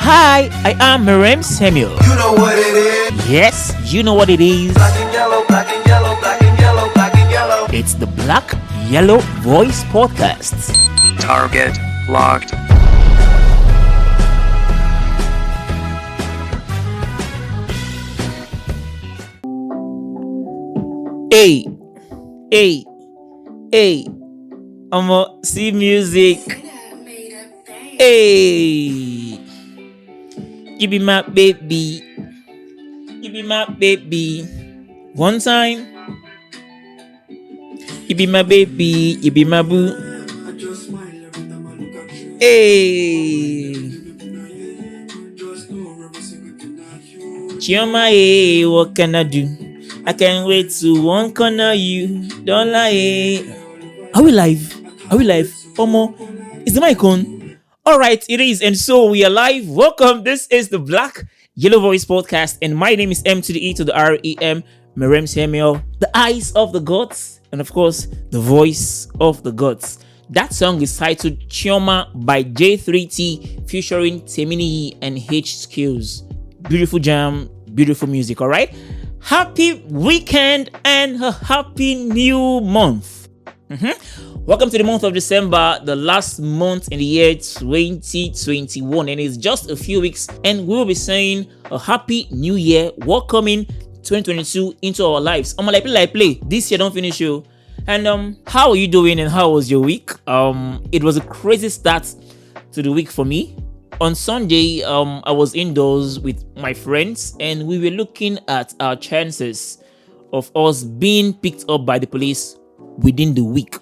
Hi, I am Miriam Samuel. You know what it is. Yes, you know what it is. Black and yellow, black and yellow, black and yellow, black and yellow. It's the Black Yellow Voice Podcast. Target locked. Hey, hey, hey. I'ma see music. Hey, you be my baby. You be my baby. One time. You be my baby. You be my boo. Hey. Chioma, hey, what can I do? I can't wait to one corner you. Don't lie. Are we live? Are we live? Omo, is the mic on? Alright, it is. And so we are live. Welcome. This is the Black Yellow Voice Podcast. And my name is M to the E to the R-E-M. Miriam Samuel. The eyes of the gods. And of course, the voice of the gods. That song is titled Chioma by J3T featuring Temini and H Skills. Beautiful jam, beautiful music, alright? Happy weekend and a happy new month. Welcome to the month of December, the last month in the year 2021, and it's just a few weeks, and we will be saying a happy new year, welcoming 2022 into our lives. I'm like play. This year don't finish you. And how are you doing and how was your week? It was a crazy start to the week for me. On Sunday, I was indoors with my friends and we were looking at our chances of us being picked up by the police within the week.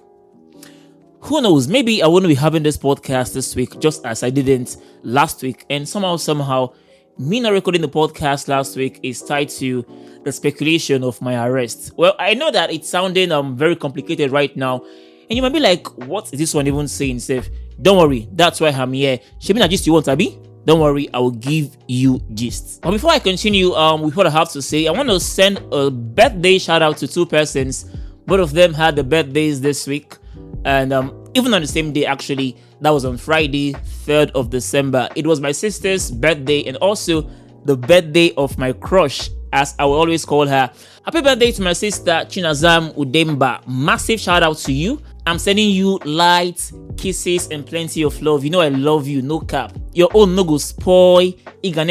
Who knows? Maybe I wouldn't be having this podcast this week just as I didn't last week. And somehow, me not recording the podcast last week is tied to the speculation of my arrest. Well, I know that it's sounding very complicated right now. And you might be like, what is this one even saying, Seth? Don't worry, that's why I'm here. Shemina gist you want, Abi? Don't worry, I will give you gist. But before I continue with what I have to say, I want to send a birthday shout out to two persons. Both of them had the birthdays this week. And even on the same day, actually, that was on Friday, 3rd of December. It was my sister's birthday and also the birthday of my crush, as I will always call her. Happy birthday to my sister, Chinazam Udemba. Massive shout out to you. I'm sending you light kisses and plenty of love. You know I love you, no cap. Your own no go spoil. Your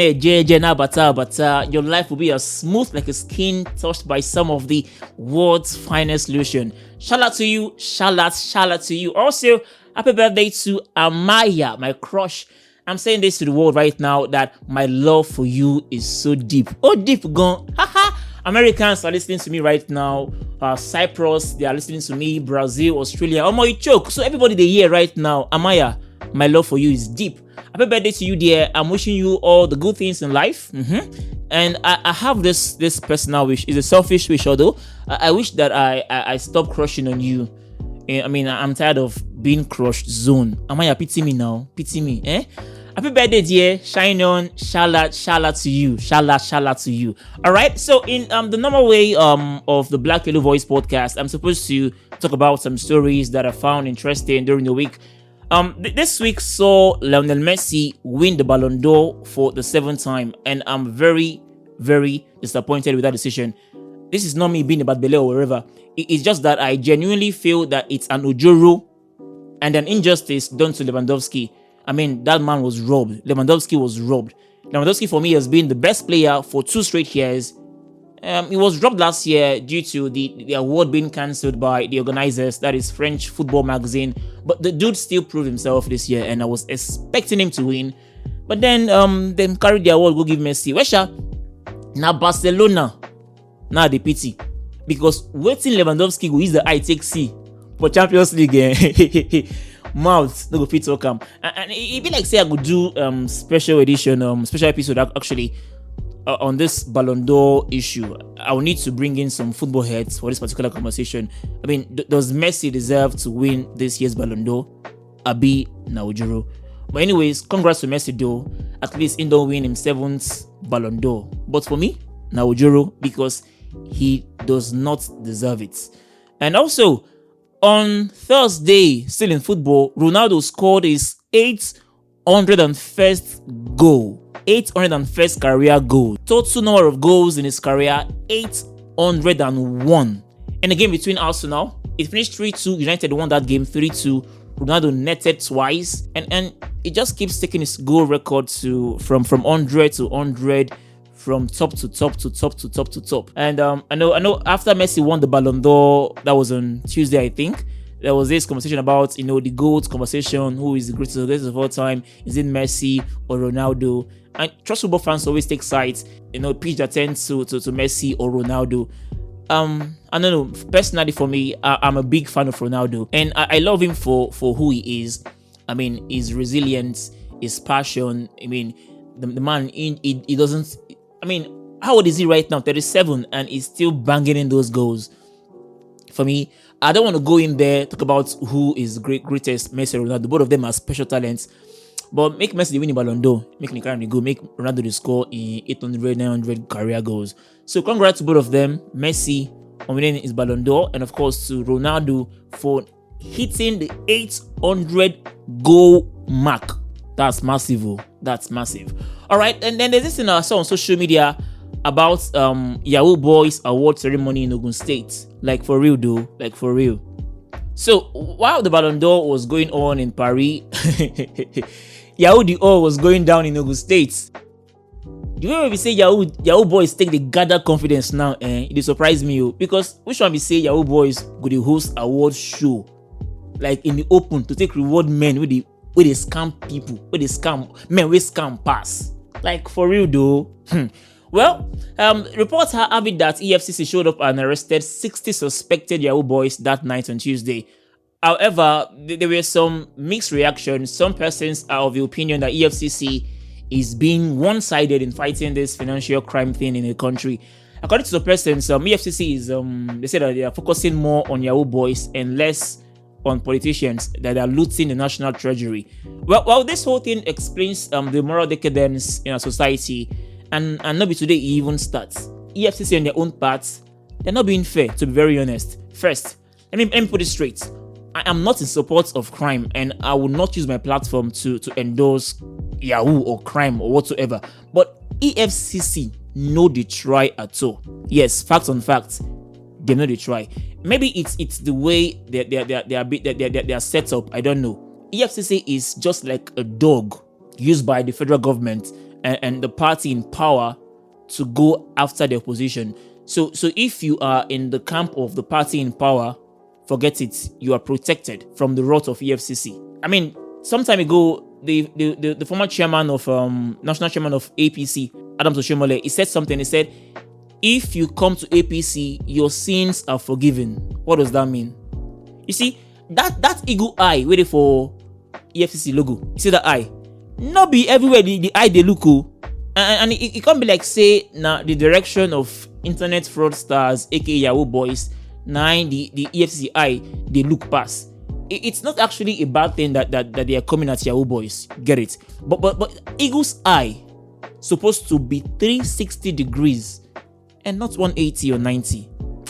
life will be as smooth like a skin touched by some of the world's finest lotion. Shout out to you. Shout out to you. Also, happy birthday to Amaya, my crush. I'm saying this to the world right now that my love for you is so deep. Oh, deep gone. Haha. Americans are listening to me right now. Cyprus, they are listening to me. Brazil, Australia. Oh my choke. So everybody they hear right now. Amaya, my love for you is deep. Happy birthday to you, dear. I'm wishing you all the good things in life. And I have this personal wish. It's a selfish wish, although I wish that I stop crushing on you. I mean, I'm tired of being crushed zone. Amaya, pity me now. Pity me, eh? Happy birthday, dear. Shine on. Shala to you. Shala to you. All right. So in the normal way of the Black Yellow Voice Podcast, I'm supposed to talk about some stories that I found interesting during the week. This week saw Lionel Messi win the Ballon d'Or for the 7th time, and I'm very, very disappointed with that decision. This is not me being a bad belly or wherever. It's just that I genuinely feel that it's an ojoro and an injustice done to Lewandowski. I mean, that man was robbed. Lewandowski was robbed. Lewandowski, for me, has been the best player for 2 straight years. He was robbed last year due to the award being cancelled by the organizers, that is French Football Magazine. But the dude still proved himself this year, and I was expecting him to win. But then carried the award, go give Messi. Wesha, now Barcelona, now the pity. Because waiting Lewandowski go use the eye take C for Champions League. Mouth no go fit talk am, and it be like say I go do special edition special episode actually on this Ballon d'Or issue. I will need to bring in some football heads for this particular conversation. I mean, does Messi deserve to win this year's Ballon d'Or? Abi Naujuro. But anyways, congrats to Messi though. At least he don't win him 7th Ballon d'Or. But for me, Naujuro, because he does not deserve it. And also, on Thursday, still in football, Ronaldo scored his 801st goal 801st career goal. Total number of goals in his career, 801. In a game between Arsenal, it finished 3-2. United won that game 3-2. Ronaldo netted twice, and it just keeps taking his goal record from 100 to 100, from top to top to top to top to top. And I know after Messi won the Ballon d'Or, that was on Tuesday, I think, there was this conversation about, the GOAT conversation, who is the greatest of all time, is it Messi or Ronaldo? And trust football fans always take sides, pitch their tent to Messi or Ronaldo. I don't know, personally for me, I'm a big fan of Ronaldo, and I love him for who he is. I mean, his resilience, his passion. I mean, the man, he doesn't, I mean, how old is he right now? 37, and he's still banging in those goals. For me, I don't want to go in there, talk about who is greatest, Messi or Ronaldo. Both of them are special talents. But make Messi the winning Ballon d'Or, make Nicaragua go, make Ronaldo the score in 800, 900 career goals. So congrats to both of them, Messi on winning his Ballon d'Or, and of course to Ronaldo for hitting the 800 goal mark. That's massive. That's massive. All right, and then there's this thing I saw on social media about Yahoo Boys award ceremony in Ogun State. Like for real, though. Like for real. So while the Ballon d'Or was going on in Paris, Yahoo d'Or was going down in Ogun State. The way we say Yahoo Boys take the gather confidence now, it surprised me, because which one we say Yahoo Boys go the host award show, like in the open, to take reward men with the scam people, with the scam men with scam pass. Like for real though. Well, reports have it that EFCC showed up and arrested 60 suspected Yahoo Boys that night on Tuesday. However, there were some mixed reactions. Some persons are of the opinion that EFCC is being one-sided in fighting this financial crime thing in the country. According to the persons, EFCC is, they say that they are focusing more on Yahoo Boys and less on politicians that are looting the national treasury. Well, this whole thing explains the moral decadence in our society, and not be today it even starts. EFCC on their own part, they're not being fair, to be very honest. First, let me put it straight. I am not in support of crime, and I will not use my platform to endorse Yahoo or crime or whatsoever. But EFCC know they try at all. Yes, facts on facts, they know they try. Maybe it's the way they are set up. I don't know. EFCC is just like a dog used by the federal government and the party in power to go after the opposition. So if you are in the camp of the party in power, forget it. You are protected from the wrath of EFCC. I mean, some time ago, the former chairman of national chairman of APC, Adams Oshomole, he said something. He said, if you come to APC, your sins are forgiven. What does that mean? You see, that eagle eye waiting for EFCC logo. You see that eye? Not be everywhere the eye they look. And it can't be like, say, now the direction of internet fraudsters, aka Yahoo Boys, the EFCC eye they look past. It's not actually a bad thing that they are coming at Yahoo Boys. Get it? But eagle's eye supposed to be 360 degrees and not 180 or 90.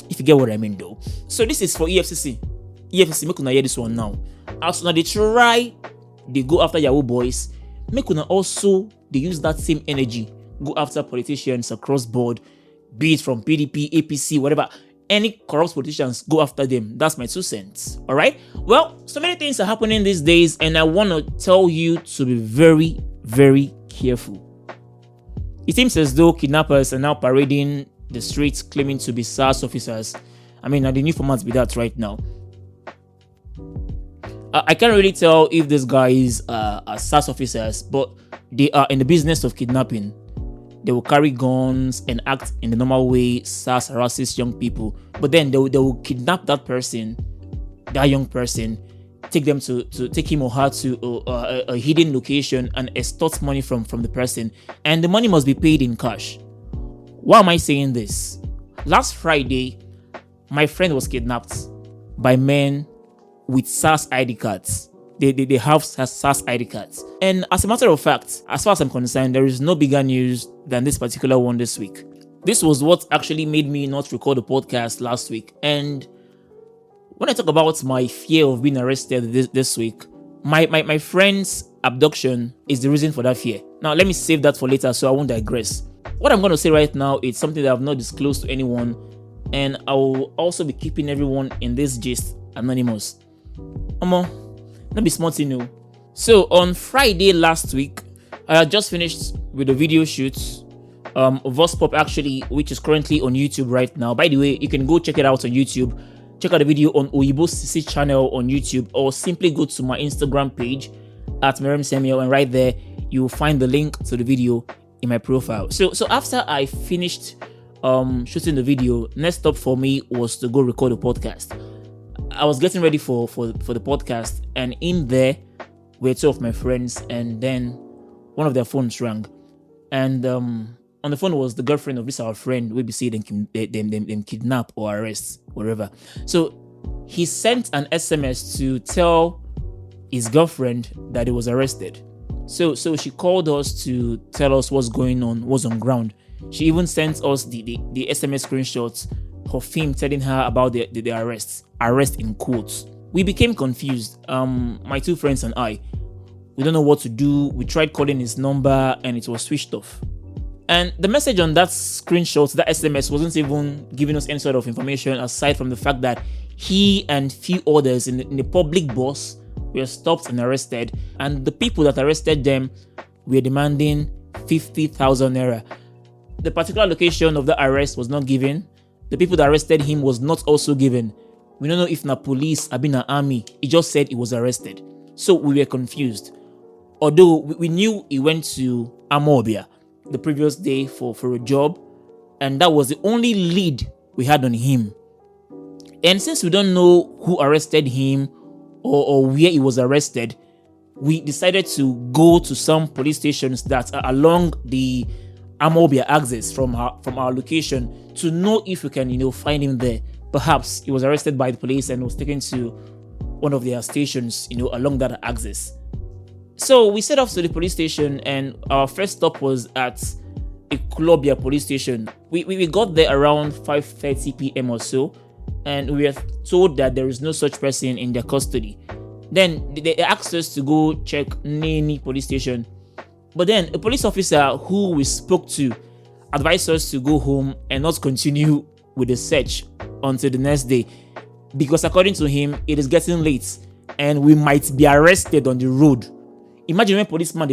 If you get what I mean, though. So this is for EFCC. EFCC, make una hear this one now. As now they try, they go after Yahoo Boys. Make una also they use that same energy go after politicians across board, be it from PDP, APC, whatever. Any corrupt politicians, go after them. That's my 2 cents. All right. Well, so many things are happening these days, and I want to tell you to be very, very careful. It seems as though kidnappers are now parading the streets claiming to be SARS officers. I mean, the new format be that right now. I can't really tell if these guys are SARS officers, but they are in the business of kidnapping. They will carry guns and act in the normal way SARS harasses young people. But then they will kidnap that person, that young person, take them to take him or her to a hidden location and extort money from the person. And the money must be paid in cash. Why am I saying this? Last Friday, my friend was kidnapped by men with SARS ID cards. They have SARS ID cards. And as a matter of fact, as far as I'm concerned, there is no bigger news than this particular one this week. This was what actually made me not record the podcast last week. And when I talk about my fear of being arrested this week, my friend's abduction is the reason for that fear. Now, let me save that for later so I won't digress. What I'm going to say right now is something that I've not disclosed to anyone, and I will also be keeping everyone in this gist anonymous. Not be smart, you know. So, on Friday last week, I had just finished with the video shoots of Vox Pop, actually, which is currently on YouTube right now. By the way, you can go check it out on YouTube. Check out the video on Oyibo Sisi channel on YouTube, or simply go to my Instagram page at Merem Samuel, and right there you will find the link to the video in my profile. So after I finished shooting the video, next stop for me was to go record a podcast. I was getting ready for the podcast, and in there were two of my friends, and then one of their phones rang, and on the phone was the girlfriend of this our friend. We be see them kidnap or arrest, whatever. So he sent an SMS to tell his girlfriend that he was arrested. So she called us to tell us what's going on, what's on ground. She even sent us the SMS screenshots of him telling her about the arrest in quotes. We became confused. My two friends and I, we don't know what to do. We tried calling his number and it was switched off. And the message on that screenshot, that SMS, wasn't even giving us any sort of information aside from the fact that he and few others in the public bus were stopped and arrested, and the people that arrested them were demanding 50,000 naira. The particular location of the arrest was not given. The people that arrested him was not also given. We don't know if na police or been an army. He just said he was arrested. So we were confused. Although we knew he went to Amobia the previous day for a job, and that was the only lead we had on him. And since we don't know who arrested him or where he was arrested, we decided to go to some police stations that are along the Amobia axis from our location to know if we can find him there. Perhaps he was arrested by the police and was taken to one of their stations along that axis. So we set off to the police station, and our first stop was at Ekulobia police station. We got there around 5:30 p.m. or so, and we were told that there is no such person in their custody. Then they asked us to go check Neni police station, but then a police officer who we spoke to advised us to go home and not continue with the search until the next day, because according to him, it is getting late and we might be arrested on the road. Imagine when policeman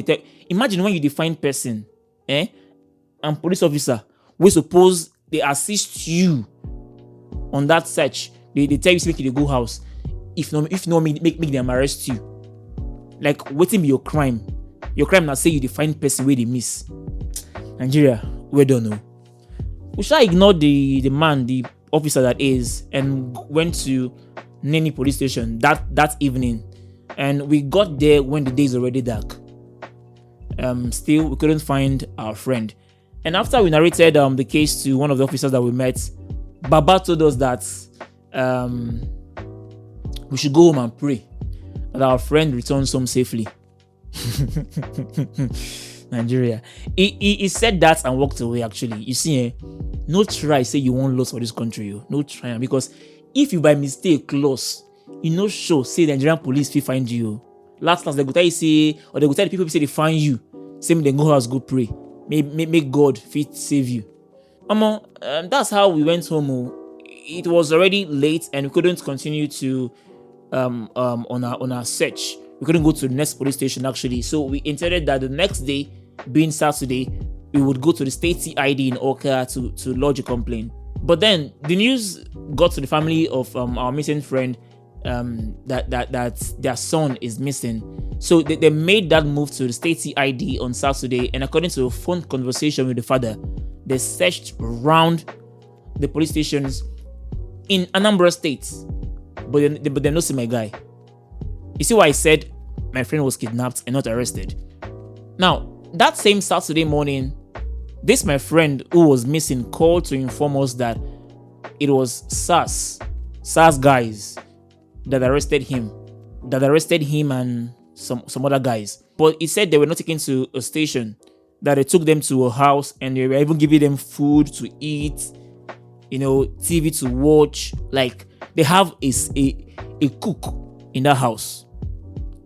imagine when you define person, and police officer, we suppose they assist you on that search. They tell you to make you go house. If no make them arrest you. Like, waiting be your crime. Your crime now say you define person where they miss. Nigeria, we don't know. We shall ignore the man, the officer that is, and went to Neni police station that evening. And we got there when the day is already dark. Still, we couldn't find our friend. And after we narrated the case to one of the officers that we met, Baba told us that we should go home and pray that our friend returns home safely. Nigeria. He said that and walked away, actually. You see, no try say you won't lose for this country. No try, because if you by mistake close, show say the Nigerian police will find you. Last they go tell you say, or they go tell the people say they find you. Same they go house go pray. Make God fit save you. That's how we went home. It was already late and we couldn't continue to on our search. We couldn't go to the next police station, actually. So we intended that the next day, being Saturday, we would go to the state CID in Oka to lodge a complaint. But then the news got to the family of our missing friend that their son is missing. So they made that move to the state CID on Saturday, and according to a phone conversation with the father, they searched around the police stations in Anambra State, but they don't see my guy. You see why I said my friend was kidnapped and not arrested? Now, that same Saturday morning, this my friend who was missing called to inform us that it was SARS guys that arrested him and some other guys. But he said they were not taken to a station, that they took them to a house and they were even giving them food to eat, TV to watch. Like, they have a cook in that house.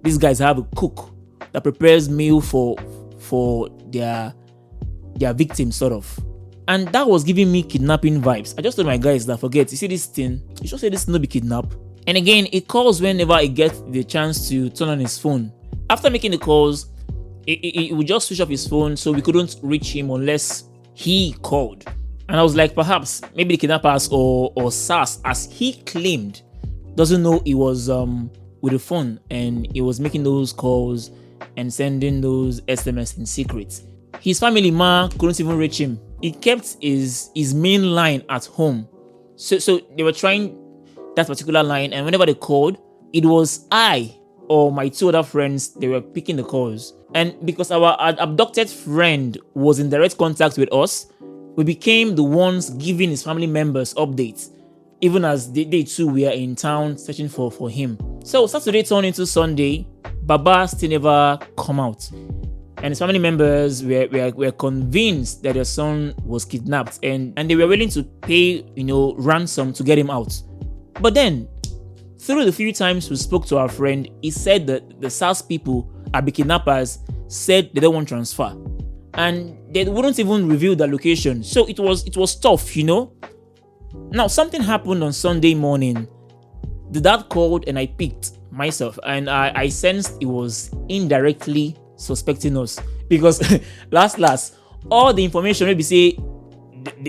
These guys have a cook that prepares meal for for their victims, sort of. And that was giving me kidnapping vibes. I just told my guys that forget, you see this thing, you should say this no be kidnap. And again, it calls whenever it gets the chance to turn on his phone. After making the calls, it would just switch off his phone, so we couldn't reach him unless he called. And I was like, perhaps maybe the kidnappers or SARS, as he claimed, doesn't know he was with the phone and he was making those calls and sending those SMS in secret. His family couldn't even reach him. He kept his main line at home. So they were trying that particular line, and whenever they called, it was I or my two other friends, they were picking the calls. And because our abducted friend was in direct contact with us, we became the ones giving his family members updates, even as they too were in town searching for him. So Saturday turned into Sunday. Baba still never come out, and his family members were convinced that their son was kidnapped, and they were willing to pay ransom to get him out. But then, through the few times we spoke to our friend, he said that the SARS people, the kidnappers, said they don't want transfer, and they wouldn't even reveal the location. So it was tough, Now something happened on Sunday morning. The dad called and I picked myself, and I sensed it was indirectly suspecting us, because last all the information maybe say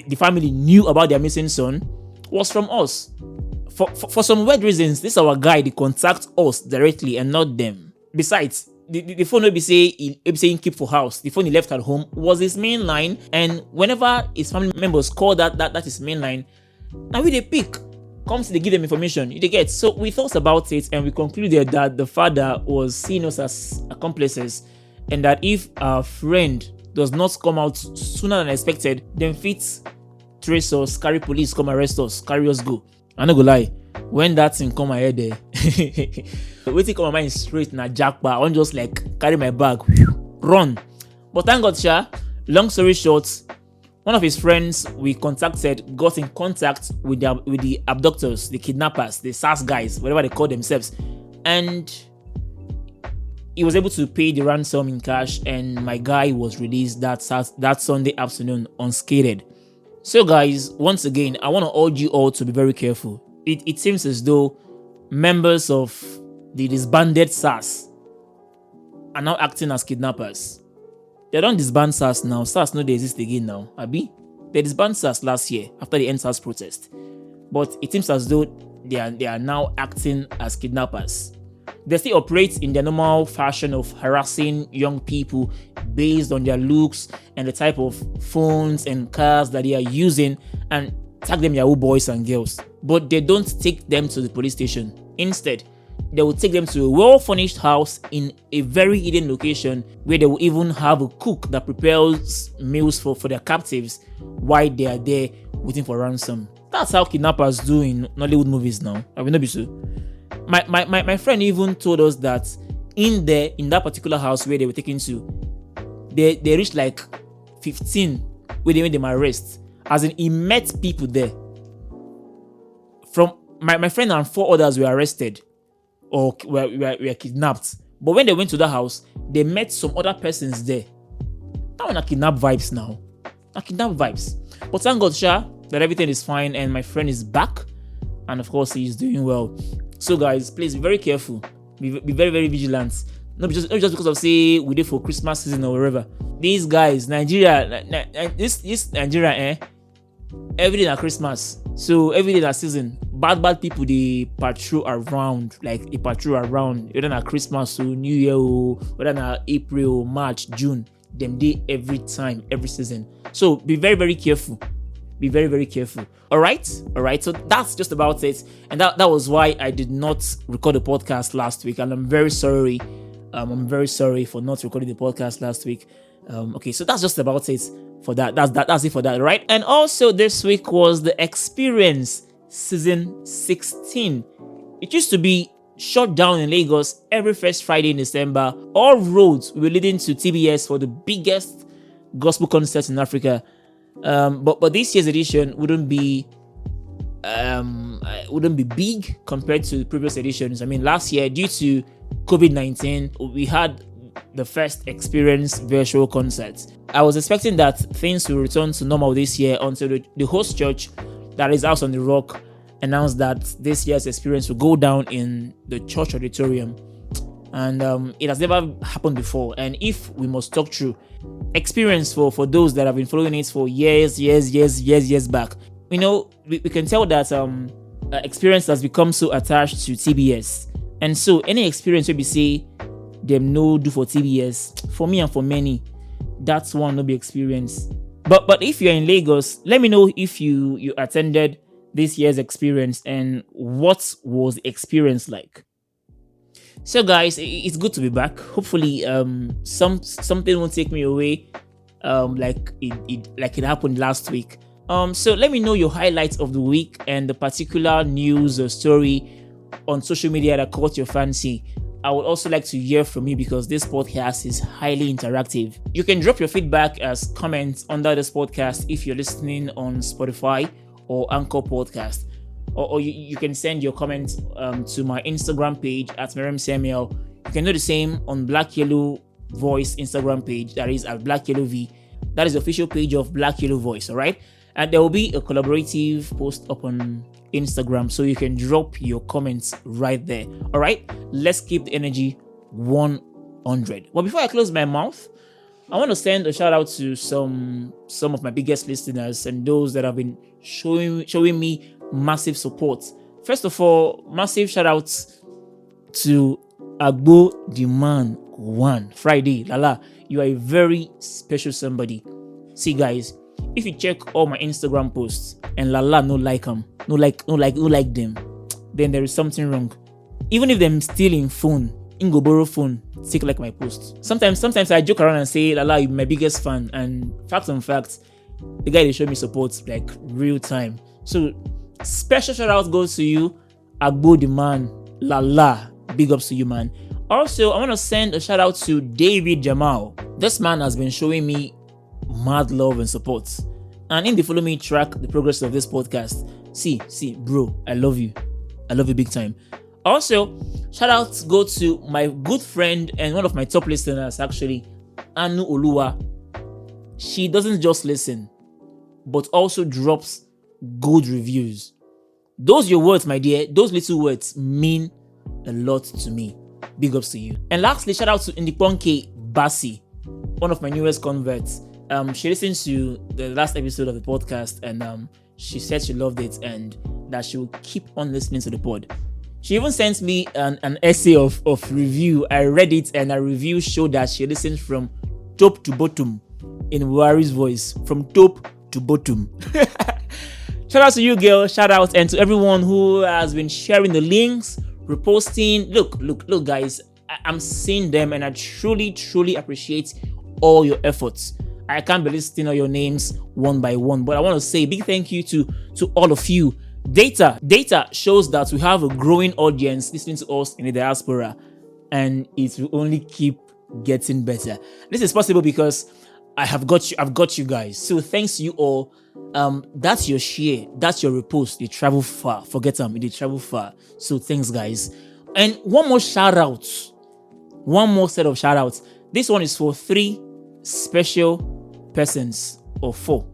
the family knew about their missing son was from us. For some weird reasons, this our guy, they contact us directly and not them. Besides, the phone will be saying keep for house. The phone he left at home was his main line, and whenever his family members call that his main line, now we they pick. Comes they give them information, they get. So we thought about it and we concluded that the father was seeing us as accomplices, and that if our friend does not come out sooner than expected, then fit trace us, carry police, come arrest us, carry us go. I no go lie, when that thing come my head there, waiting come my mind straight na jackpot. I want just like carry my bag, run. But thank God, long story short, one of his friends we contacted got in contact with the abductors, the kidnappers, the SARS guys, whatever they call themselves, and he was able to pay the ransom in cash, and my guy was released that Sunday afternoon unscathed. So guys, once again, I want to urge you all to be very careful. It seems as though members of the disbanded SARS are now acting as kidnappers. They don't disband SARS now. SARS no they exist again now. Abi? They disbanded SARS last year after the end-SARS protest. But it seems as though they are now acting as kidnappers. They still operate in their normal fashion of harassing young people based on their looks and the type of phones and cars that they are using, and tag them Yahoo boys and girls. But they don't take them to the police station. Instead, they will take them to a well-furnished house in a very hidden location, where they will even have a cook that prepares meals for their captives while they are there waiting for ransom. That's how kidnappers do in Nollywood movies now. I will not be so. My friend even told us that in that particular house where they were taken to, they reached like 15 where they made them arrest. As in, he met people there. From my friend and 4 others were arrested or were kidnapped. But when they went to the house, they met some other persons there. That one are kidnap vibes now. Kidnap vibes. But thank God, that everything is fine and my friend is back. And of course, he is doing well. So guys, please be very careful. Be very, very vigilant. Not just because of say we did for Christmas season or whatever. These guys, Nigeria, this Nigeria, every day at Christmas. So every day at season, bad people they patrol around, whether na Christmas or New Year or whether na April or March, June. Them day every time, every season. So be very, very careful. Be very, very careful. All right. So that's just about it. And that was why I did not record the podcast last week. And I'm very sorry. I'm very sorry for not recording the podcast last week. Okay, so that's just about it for that. That's it for that, right? And also this week was the Experience Season 16. It used to be shut down in Lagos every first Friday in December. All roads were leading to TBS for the biggest gospel concert in Africa. But this year's edition wouldn't be big compared to the previous editions. I mean, last year, due to COVID-19, we had the first experience virtual concert. I was expecting that things will return to normal this year until the host church, that is House on the Rock, announced that this year's experience will go down in the church auditorium. And it has never happened before. And if we must talk true, experience for those that have been following it for years back, we can tell that experience has become so attached to TBS. And so any experience where we say them no do for TBS, for me and for many, that's one no be experience. But if you're in Lagos, let me know if you attended this year's experience and what was the experience like. So guys, it's good to be back. Hopefully something won't take me away like it happened last week. So let me know your highlights of the week and the particular news or story on social media that caught your fancy. I would also like to hear from you because this podcast is highly interactive. You can drop your feedback as comments under this podcast if you're listening on Spotify or Anchor Podcast. Or you can send your comments to my Instagram page at Miriam Samuel. You can do the same on Black Yellow Voice Instagram page, that is at Black Yellow V. That is the official page of Black Yellow Voice, all right? And there will be a collaborative post up on Instagram, so you can drop your comments right there, all right? Let's keep the energy 100. But before I close my mouth, I want to send a shout out to some of my biggest listeners and those that have been showing me massive support. First of all, massive shout outs to Agbo the Man 1 Friday. Lala, you are a very special somebody. See guys, if you check all my Instagram posts and Lala no like them, no like them, then there is something wrong. Even if them stealing phone, go borrow phone, take like my posts. Sometimes I joke around and say Lala, you're my biggest fan, and facts on facts, the guy they show me support like real time. So special shout out goes to you, Agbo the Man, Lala. Big ups to you, man. Also, I want to send a shout out to David Jamal. This man has been showing me mad love and support. And in the Follow Me track, the progress of this podcast. See, bro, I love you. I love you big time. Also, shout outs go to my good friend and one of my top listeners, actually, Anu Oluwa. She doesn't just listen, but also drops good reviews. Those your words, my dear. Those little words mean a lot to me. Big ups to you. And lastly, shout out to Indiponke Basi, one of my newest converts. She listened to the last episode of the podcast and she said she loved it and that she will keep on listening to the pod. She even sent me an essay of review. I read it and her review showed that she listened from top to bottom in Buhari's voice. From top to bottom. Shout out to you, girl. Shout out, and to everyone who has been sharing the links, reposting. Look, guys. I'm seeing them, and I truly appreciate all your efforts. I can't be listing all your names one by one, but I want to say a big thank you to all of you. Data shows that we have a growing audience listening to us in the diaspora, and it will only keep getting better. This is possible because I've got you guys. So thanks to you all. That's your share, that's your repost. They travel far. Forget them, they travel far. So thanks, guys. And one more set of shout outs. This one is for 3 special persons, or 4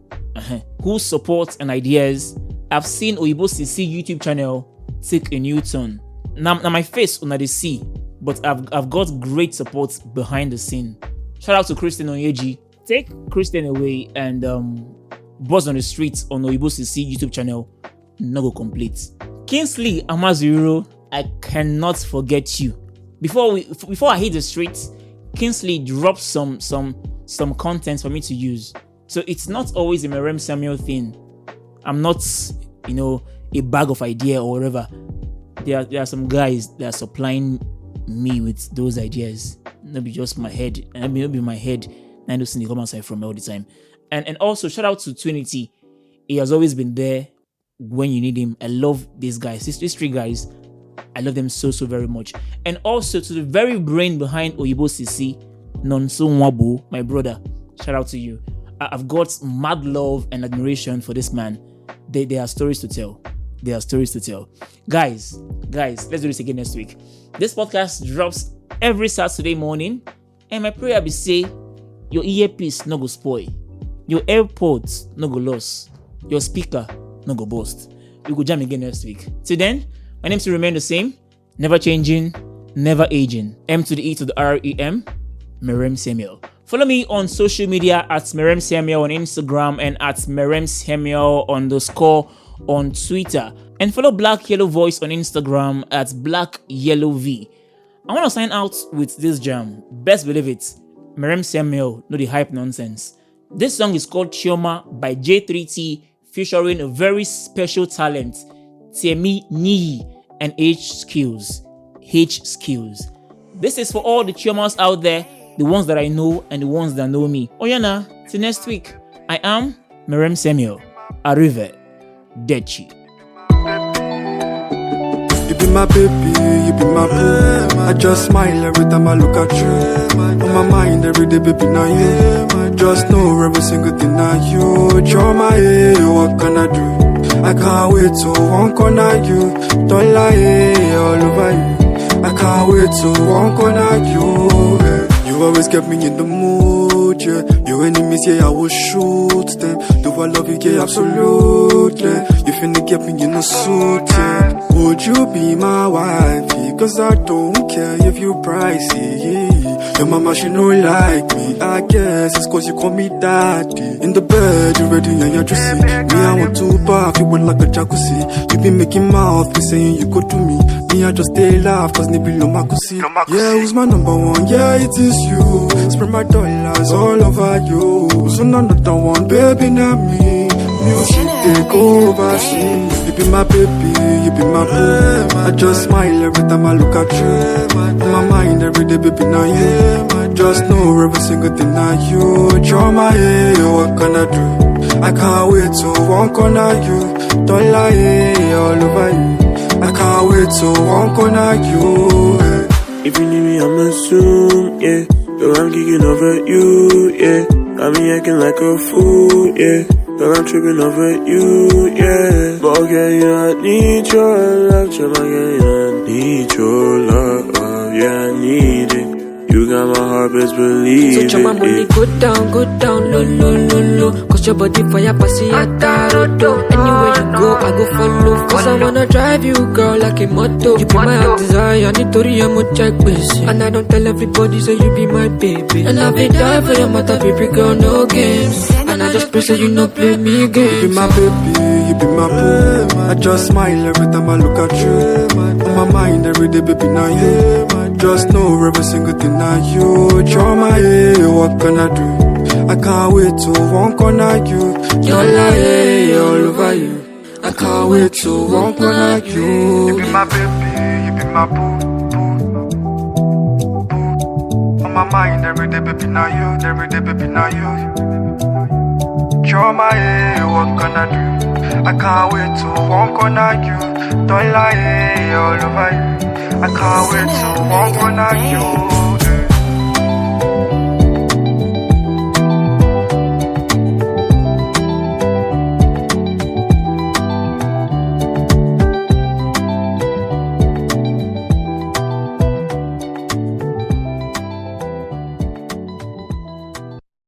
whose support and ideas I've seen Oyibo CC YouTube channel take a new turn. Now my face on the see, but I've got great support behind the scene. Shout out to Christian Onyeji. Take Christian away and buzz on the streets on Oyibo CC YouTube channel. No go complete. Kingsley Amazuru, I cannot forget you. Before I hit the streets, Kingsley dropped some content for me to use. So it's not always a Miriam Samuel thing. I'm not, a bag of idea or whatever. There are some guys that are supplying me with those ideas. Not be just my head. Not be my head. I don't see the come outside from all the time. And also shout out to Trinity. He has always been there when you need him. I love these guys. These 3 guys. I love them so very much. And also to the very brain behind Oyibo CC, Nonso Nwabo, my brother. Shout out to you. I've got mad love and admiration for this man. There are stories to tell. Guys, let's do this again next week. This podcast drops every Saturday morning. And my prayer be say, your earpiece no go spoil, your AirPods no go lost, your speaker no go burst. We go jam again next week. Till then, my name still remain the same, never changing, never aging. M to the E to the REM, Merem Samuel. Follow me on social media at Merem Samuel on Instagram and at Merem Samuel _ on Twitter. And follow Black Yellow Voice on Instagram at Black Yellow V. I want to sign out with this jam. Best believe it, Merem Samuel, no the hype nonsense. This song is called Chioma by J3T, featuring a very special talent, Temi Niyi and H Skills. This is for all the Chiomas out there, the ones that I know and the ones that know me. Oyana, till next week. I am Merem Samuel. Arrive. Dechi. You be my baby, you be my boo. I just smile every time I look at you. On my mind every day, baby, now you. Just know every single thing now you. You're my what can I do? I can't wait to one corner you. Don't lie all over you. I can't wait to one corner you. You always get me in the mood, yeah. Your enemies, yeah, I will shoot them. Do I love you, yeah, absolutely. You finna get me in a suit, yeah. Would you be my wife? Cause I don't care if you pricey. Your mama, she no like me. I guess it's cause you call me daddy. In the bed, you ready and you're juicy. Me, I want to bath you with like a jacuzzi. You be making mouth, be saying you could do me. Me, I just stay laugh cause nibi no makusi. Yeah, who's my number one? Yeah, it is you. Spread my dollars all over you. So another one, baby, not me. Music take over, you be my baby, you be my boo. I just smile every time I look at you. On my mind every day, baby, now you. Just know every single thing now you. You're my what can I do? I can't wait to one corner you. Don't lie all over you. I can't wait to one corner you. If you need me, I'ma assume, yeah. Girl, I'm geeking over you, yeah. Got me acting like a fool, yeah. Girl, I'm tripping over you, yeah. But okay, I need your love, Chama, yeah, I need your love, yeah, I need it. You got my heart, best believe so Chama, money go down, low. Cause your body fire, passy at Tarodo. Anywhere you go, I go follow. Cause I wanna drive you, girl, like a moto. You be my heart desire, Nitori, I'm a check basic. And I don't tell everybody, so you be my baby. And I'll be die for your mother, baby girl, no games. And I just pray so you no play me games. You be my baby, you be my boo. I just smile every time I look at you. On my mind every day, baby, now you. Just know every single thing now you. You're my what can I do? I can't wait to one corner you. You're like all over you. I can't wait to one corner you. You be my baby, you be my boo. On my mind every day, baby, now you. Every day, baby, now you. You're my what can I do? I can't wait to one corner you. Don't lie all over you. I can't wait to one corner you.